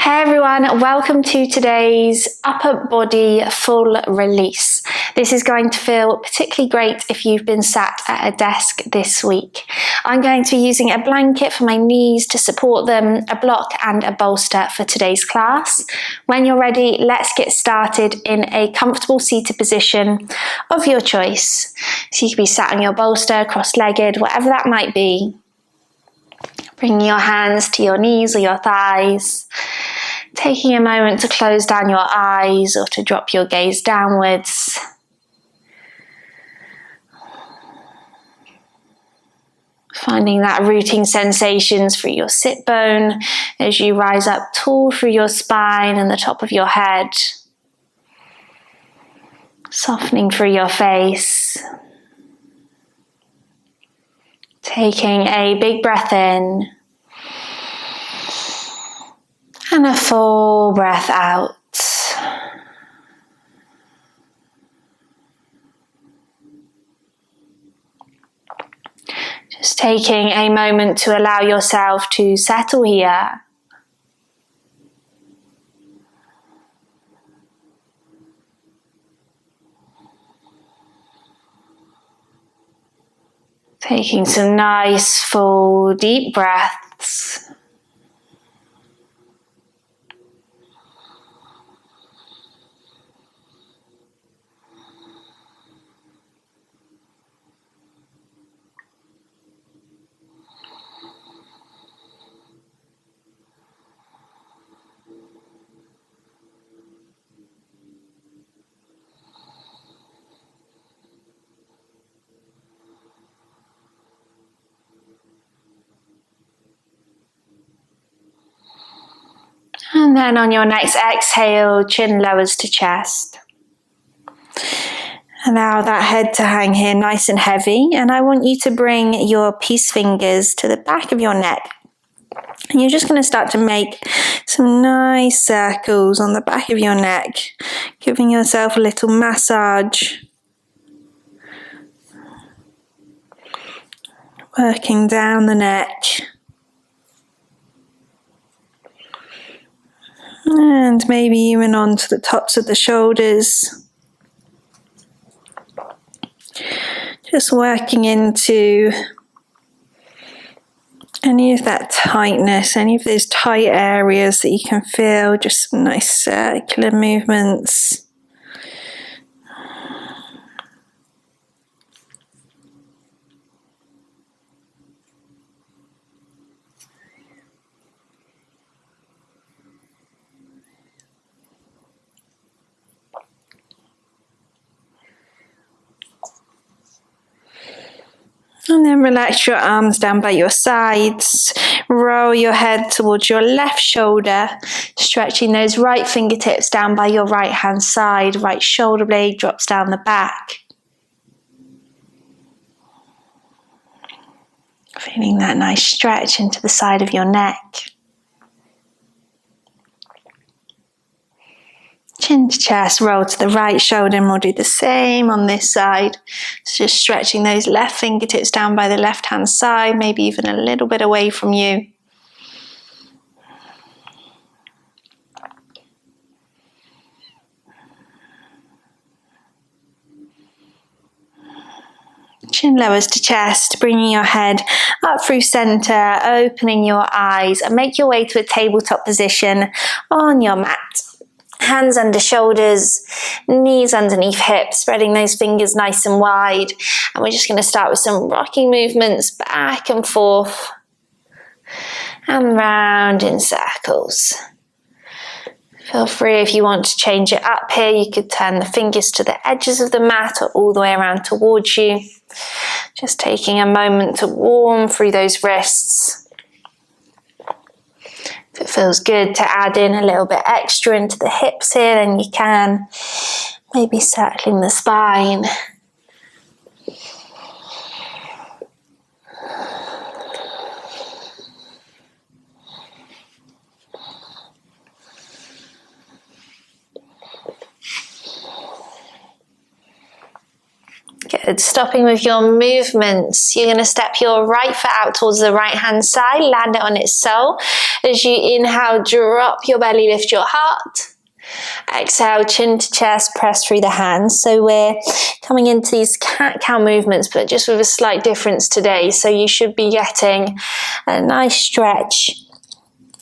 Hey everyone, welcome to today's upper body full release. This is going to feel particularly great if you've been sat at a desk this week. I'm going to be using a blanket for my knees to support them, a block and a bolster for today's class. When you're ready, let's get started in a comfortable seated position of your choice. So you can be sat on your bolster, cross-legged, whatever that might be. Bringing your hands to your knees or your thighs. Taking a moment to close down your eyes or to drop your gaze downwards. Finding that rooting sensations through your sit bone as you rise up tall through your spine and the top of your head. Softening through your face. Taking a big breath in. And a full breath out. Just taking a moment to allow yourself to settle here. Taking some nice, full, deep breaths. And then on your next exhale, chin lowers to chest. Allow that head to hang here nice and heavy. And I want you to bring your peace fingers to the back of your neck. And you're just going to start to make some nice circles on the back of your neck, giving yourself a little massage. Working down the neck. And maybe even onto the tops of the shoulders. Just working into any of that tightness, any of those tight areas that you can feel, just some nice circular movements. And then relax your arms down by your sides. Roll your head towards your left shoulder, stretching those right fingertips down by your right hand side. Right shoulder blade drops down the back. Feeling that nice stretch into the side of your neck. Chin to chest, roll to the right shoulder, and we'll do the same on this side. So just stretching those left fingertips down by the left hand side, maybe even a little bit away from you. Chin lowers to chest, bringing your head up through center, opening your eyes, and make your way to a tabletop position on your mat. Hands under shoulders, knees underneath hips, spreading those fingers nice and wide. And we're just going to start with some rocking movements back and forth and round in circles. Feel free if you want to change it up here. You could turn the fingers to the edges of the mat or all the way around towards you. Just taking a moment to warm through those wrists. If it feels good to add in a little bit extra into the hips here, then you can. Maybe circling the spine. Good. Stopping with your movements. You're going to step your right foot out towards the right hand side, land it on its sole As you inhale, drop your belly, lift your heart. Exhale, chin to chest, press through the hands. So we're coming into these cat-cow movements, but just with a slight difference today. So you should be getting a nice stretch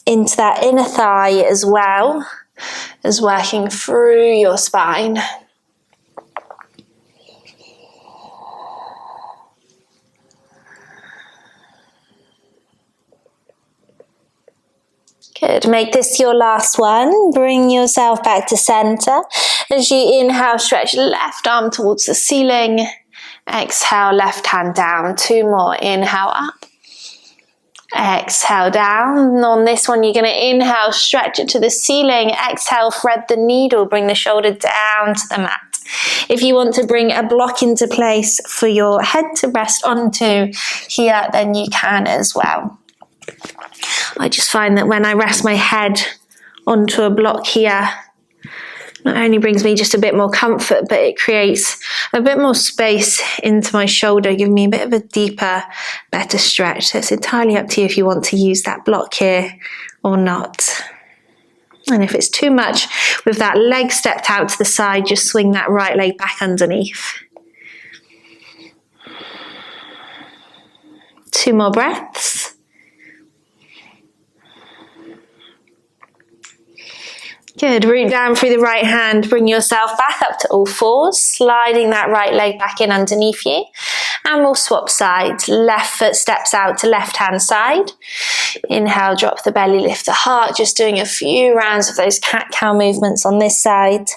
into that inner thigh as well as working through your spine. Good. Make this your last one. Bring yourself back to center. As you inhale, stretch left arm towards the ceiling. Exhale, left hand down. 2 more. Inhale up. Exhale down. And on this one, you're going to inhale, stretch it to the ceiling. Exhale, thread the needle. Bring the shoulder down to the mat. If you want to bring a block into place for your head to rest onto here, then you can as well. I just find that when I rest my head onto a block here, not only brings me just a bit more comfort, but it creates a bit more space into my shoulder, giving me a bit of a deeper, better stretch. So it's entirely up to you if you want to use that block here or not. And if it's too much with that leg stepped out to the side, just swing that right leg back underneath. 2 more breaths. Good. Root down through the right hand. Bring yourself back up to all fours, sliding that right leg back in underneath you. And we'll swap sides. Left foot steps out to left hand side. Inhale, drop the belly, lift the heart. Just doing a few rounds of those cat-cow movements on this side.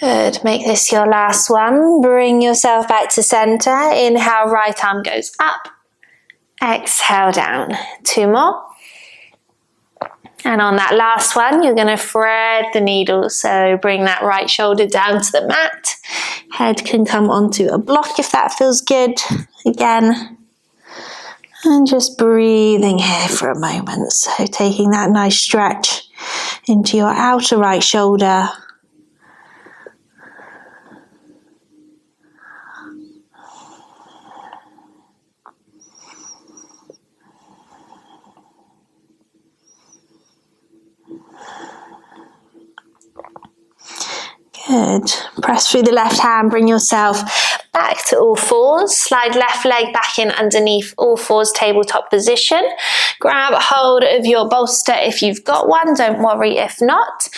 Good. Make this your last one. Bring yourself back to center. Inhale, right arm goes up. Exhale down. 2 more. And on that last one, you're going to thread the needle. So bring that right shoulder down to the mat. Head can come onto a block if that feels good. Again. And just breathing here for a moment. So taking that nice stretch into your outer right shoulder. Good. Press through the left hand, bring yourself back to all fours. Slide left leg back in underneath all fours, tabletop position. Grab hold of your bolster if you've got one, don't worry if not.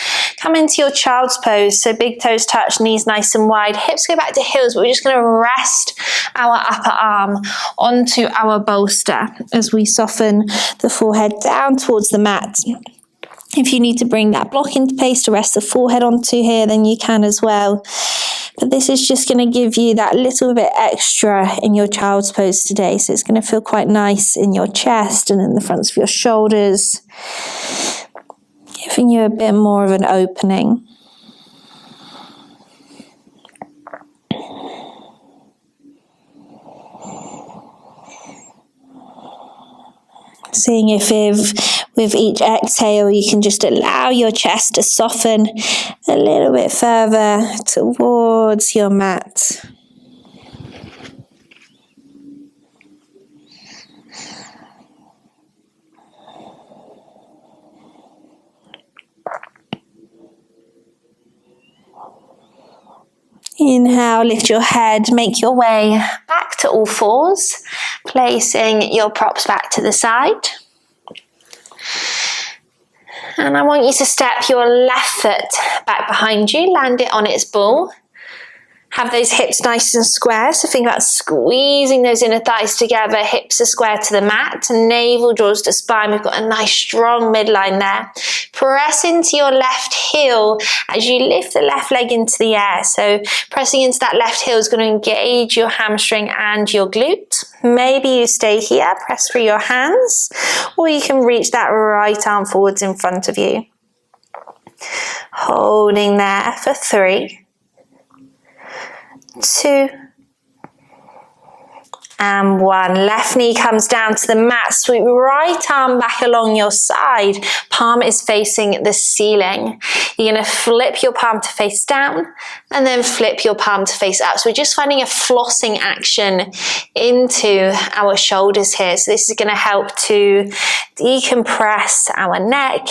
Come into your child's pose, so big toes touch, knees nice and wide, hips go back to heels, but we're just going to rest our upper arm onto our bolster as we soften the forehead down towards the mat. If you need to bring that block into place to rest the forehead onto here, then you can as well. But this is just going to give you that little bit extra in your child's pose today. So it's going to feel quite nice in your chest and in the fronts of your shoulders, giving you a bit more of an opening. Seeing if with each exhale you can just allow your chest to soften a little bit further towards your mat. Inhale, lift your head, make your way back to all fours, placing your props back to the side. And I want you to step your left foot back behind you, land it on its ball. Have those hips nice and square, so think about squeezing those inner thighs together, hips are square to the mat, navel draws to spine. We've got a nice strong midline there. Press into your left heel as you lift the left leg into the air. So pressing into that left heel is going to engage your hamstring and your glute. Maybe you stay here, press through your hands, or you can reach that right arm forwards in front of you. Holding there for 3, 2, And 1. Left knee comes down to the mat. Sweep right arm back along your side. Palm is facing the ceiling. You're going to flip your palm to face down and then flip your palm to face up. So we're just finding a flossing action into our shoulders here. So this is going to help to decompress our neck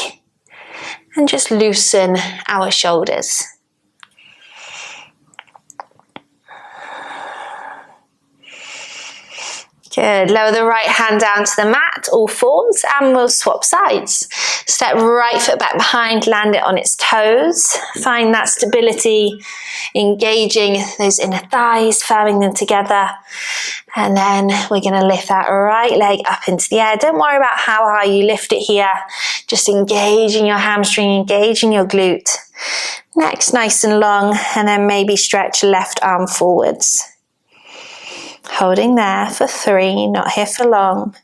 and just loosen our shoulders. Good. Lower the right hand down to the mat, all fours, and we'll swap sides. Step right foot back behind, land it on its toes. Find that stability, engaging those inner thighs, firming them together. And then we're going to lift that right leg up into the air. Don't worry about how high you lift it here. Just engaging your hamstring, engaging your glute. Neck's nice and long, and then maybe stretch left arm forwards. Holding there for 3, not here for long.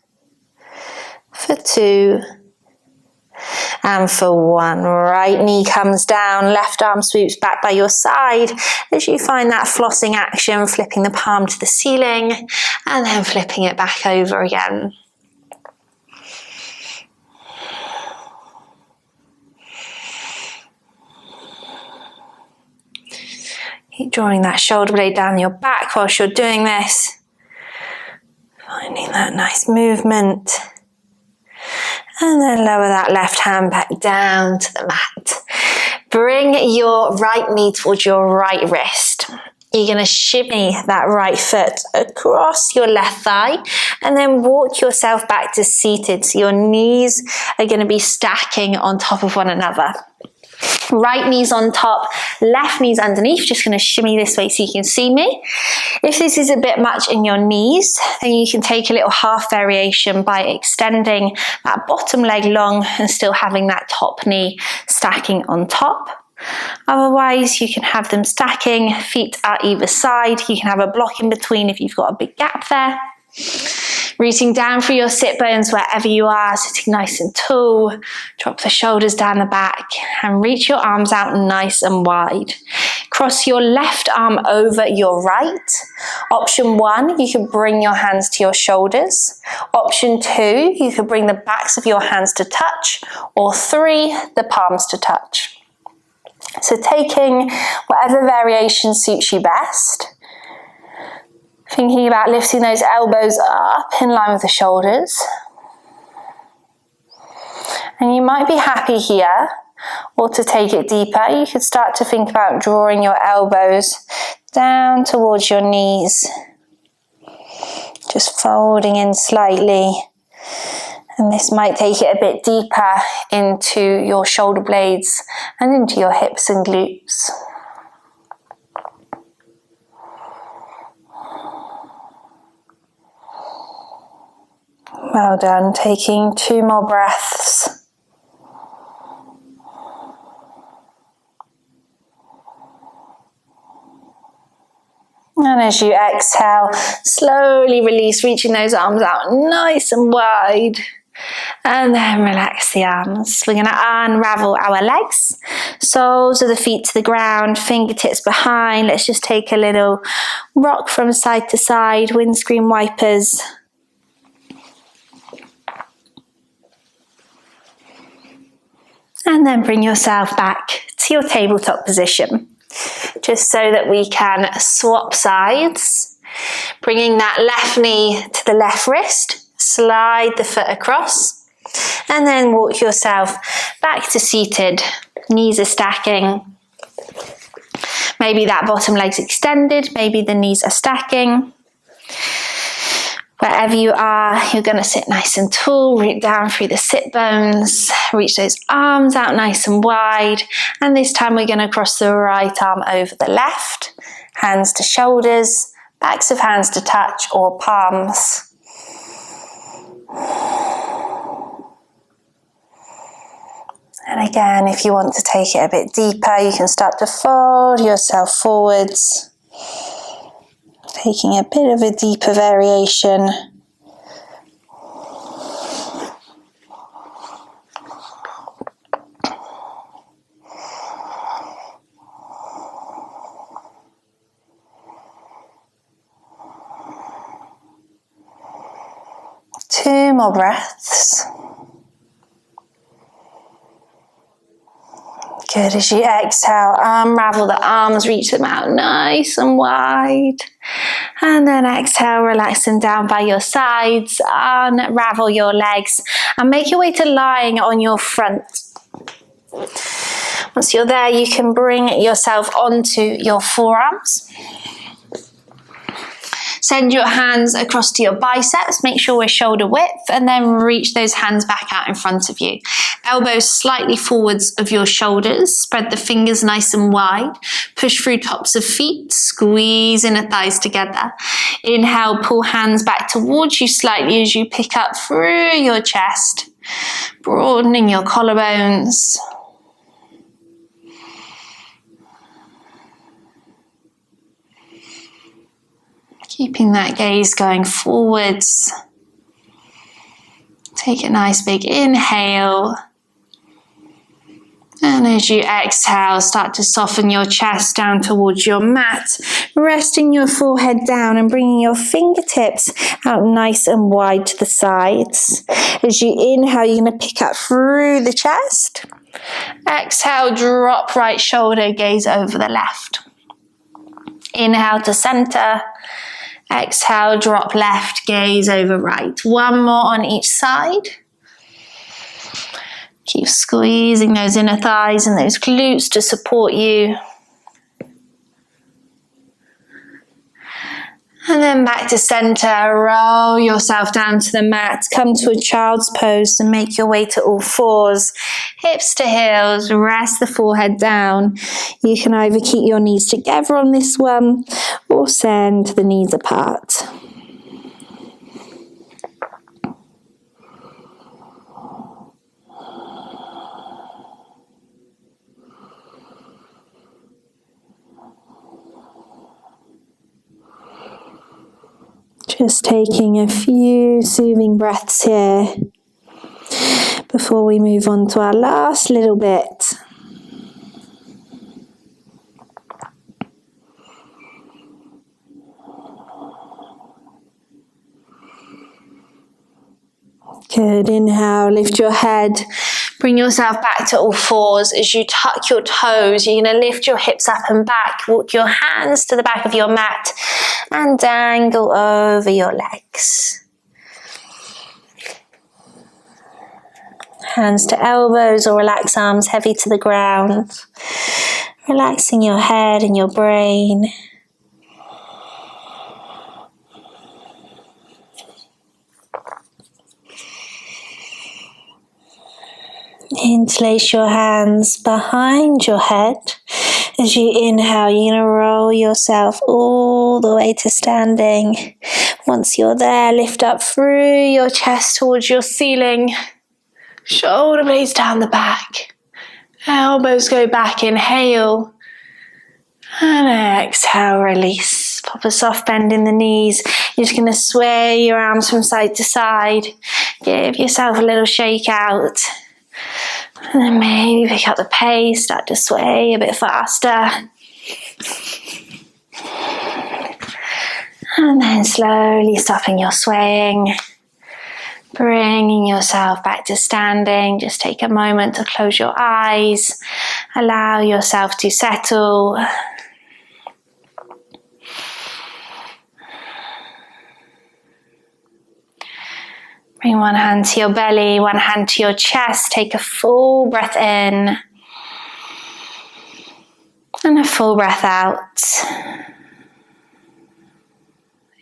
For 2. And for 1. Right knee comes down, left arm sweeps back by your side as you find that flossing action, flipping the palm to the ceiling and then flipping it back over again. Keep drawing that shoulder blade down your back whilst you're doing this. Finding that nice movement. And then lower that left hand back down to the mat. Bring your right knee towards your right wrist. You're going to shimmy that right foot across your left thigh and then walk yourself back to seated. So your knees are going to be stacking on top of one another. Right knee's on top, left knee's underneath. Just going to shimmy this way so you can see me. If this is a bit much in your knees, then you can take a little half variation by extending that bottom leg long and still having that top knee stacking on top. Otherwise, you can have them stacking, feet at either side. You can have a block in between if you've got a big gap there. Reaching down through your sit bones wherever you are, sitting nice and tall. Drop the shoulders down the back and reach your arms out nice and wide. Cross your left arm over your right. Option 1, you can bring your hands to your shoulders. Option 2, you can bring the backs of your hands to touch. Or 3, the palms to touch. So taking whatever variation suits you best. Thinking about lifting those elbows up in line with the shoulders. And you might be happy here, or to take it deeper, you could start to think about drawing your elbows down towards your knees. Just folding in slightly. And this might take it a bit deeper into your shoulder blades and into your hips and glutes. Well done. Taking 2 more breaths. And as you exhale, slowly release, reaching those arms out nice and wide. And then relax the arms. We're going to unravel our legs. Soles of the feet to the ground, fingertips behind. Let's just take a little rock from side to side, windscreen wipers. And then bring yourself back to your tabletop position, just so that we can swap sides. Bringing that left knee to the left wrist, slide the foot across, and then walk yourself back to seated. Knees are stacking. Maybe that bottom leg's extended, maybe the knees are stacking. Wherever you are, you're going to sit nice and tall, root down through the sit bones, reach those arms out nice and wide, and this time we're going to cross the right arm over the left, hands to shoulders, backs of hands to touch or palms. And again, if you want to take it a bit deeper, you can start to fold yourself forwards. Taking a bit of a deeper variation. more breaths. Good. As you exhale, unravel the arms, reach them out nice and wide. And then exhale, relax them down by your sides, unravel your legs, and make your way to lying on your front. Once you're there, you can bring yourself onto your forearms. Send your hands across to your biceps, make sure we're shoulder width, and then reach those hands back out in front of you. Elbows slightly forwards of your shoulders, spread the fingers nice and wide, push through tops of feet, squeeze inner thighs together. Inhale, pull hands back towards you slightly as you pick up through your chest, broadening your collarbones. Keeping that gaze going forwards. Take a nice big inhale. And as you exhale, start to soften your chest down towards your mat, resting your forehead down and bringing your fingertips out nice and wide to the sides. As you inhale, you're going to pick up through the chest. Exhale, drop right shoulder, gaze over the left. Inhale to center. Exhale, drop left, gaze over right. One more on each side. Keep squeezing those inner thighs and those glutes to support you. And then back to center, roll yourself down to the mat, come to a child's pose and make your way to all fours. Hips to heels, rest the forehead down. You can either keep your knees together on this one or send the knees apart. Just taking a few soothing breaths here before we move on to our last little bit. Good. Inhale, lift your head. Bring yourself back to all fours. As you tuck your toes, you're going to lift your hips up and back. Walk your hands to the back of your mat and dangle over your legs. Hands to elbows or relax arms heavy to the ground. Relaxing your head and your brain. Interlace your hands behind your head. As you inhale, you're going to roll yourself all the way to standing. Once you're there, lift up through your chest towards your ceiling. Shoulder blades down the back. Elbows go back, inhale. And exhale, release. Pop a soft bend in the knees. You're just going to sway your arms from side to side. Give yourself a little shake out. And then maybe pick up the pace, start to sway a bit faster. And then slowly stopping your swaying. Bringing yourself back to standing. Just take a moment to close your eyes. Allow yourself to settle. Bring one hand to your belly, one hand to your chest. Take a full breath in and a full breath out.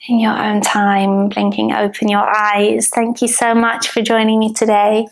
In your own time, blinking open your eyes. Thank you so much for joining me today.